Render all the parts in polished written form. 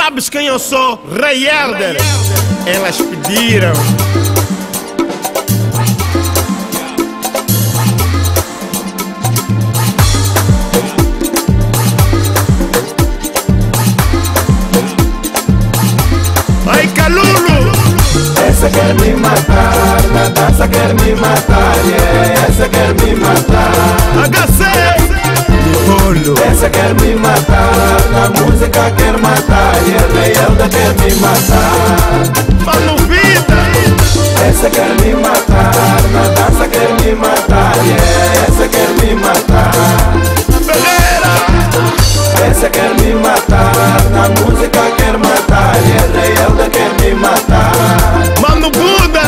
Sabes quem eu sou? Rei Elder. Elas pediram. Ai, Calulu! Essa quer me matar, na dança quer me matar, yeah. Essa quer me matar. HC! Essa quer me matar, na música quer matar, yeah. Rei Elder quer me matar. Mano Vida! Essa quer me matar, na dança quer me matar, yeah. Essa quer me matar. Ferreira! Essa quer me matar, na música quer matar, yeah. Rei Elder quer me matar. Mano Buda!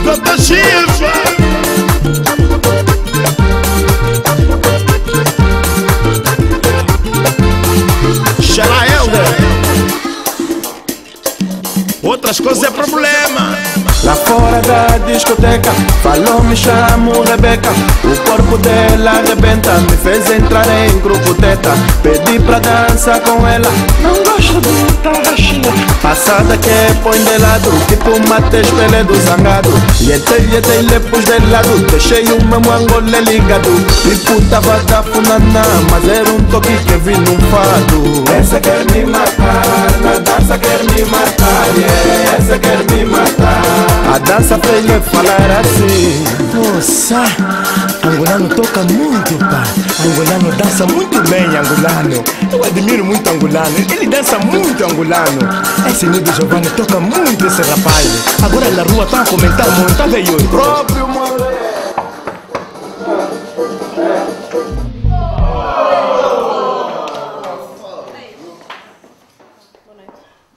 Doutor Chifa! Xará Elder! Outras coisas é problema. Lá fora da discoteca, falou, me chamo Rebeca. O corpo dela arrebenta, me fez entrar em grupo teta. Pedi pra dançar com ela, não gosto de tarraxinha. Passada que põe de lado, tipo mate espelho zangado. Yetei, lhe pus de lado, deixei o meu angolé ligado. E puta vada funana, mas era um toque que vi num fado. Essa quer me matar, na dança quer me matar, yeah. Essa quer me matar. A dança fez-me falar assim. Nossa, angolano toca muito, pá. Angolano dança muito bem, angolano. Eu admiro muito angolano, ele dança muito angolano. Esse Nido Giovanni toca muito esse rapaz. Agora na rua tá a comentar muito, tá veio? Próprio Moré.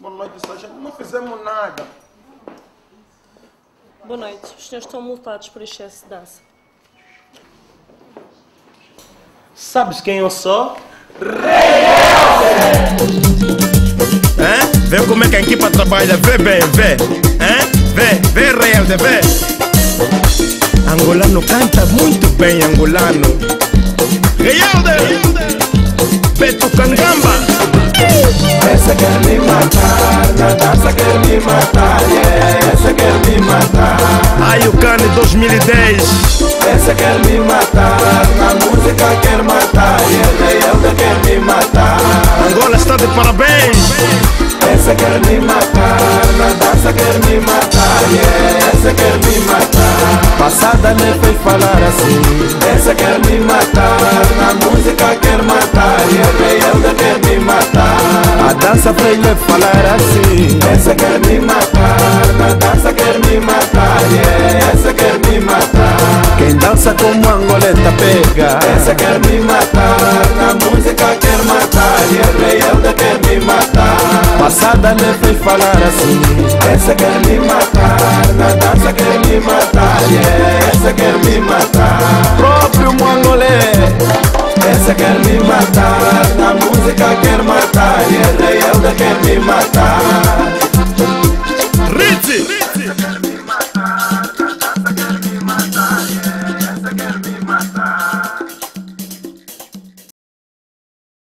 Boa noite, Sérgio. Não fizemos nada. Boa noite. Os senhores estão multados por excesso de dança. Sabes quem eu sou? Vê como é que a equipa trabalha, vê bem, vê. Vê, Rei Elder, vê. Angolano canta muito bem, angolano. Rei Elder, Beto Cangamba. Essa quer me matar, na dança quer me matar, yeah. Essa quer me matar. Ai, o Cane 2010. Essa quer me matar, na música quer matar, yeah. Rei Elder quer me matar. Angola está de parabéns. Essa quer me matar, na dança quer me matar, yeah. Essa quer me matar. Passada me fez falar assim. Essa quer me matar, na música quer matar, yeah. Rei Elder quer me matar. A dança fez-me falar assim. Essa quer me matar, na dança quer me matar, yeah. Essa quer me matar. Quem dança como angoleta pega. Essa quer me matar, na música quer matar, yeah. Rei Elder quer me matar. Passada me fez falar assim. Essa quer me matar, na dança quer me matar, yeah. Essa quer me matar. Próprio Mangolé. Essa quer me matar, na música quer matar, yeah. Rei Elder quer me matar. Ritzy.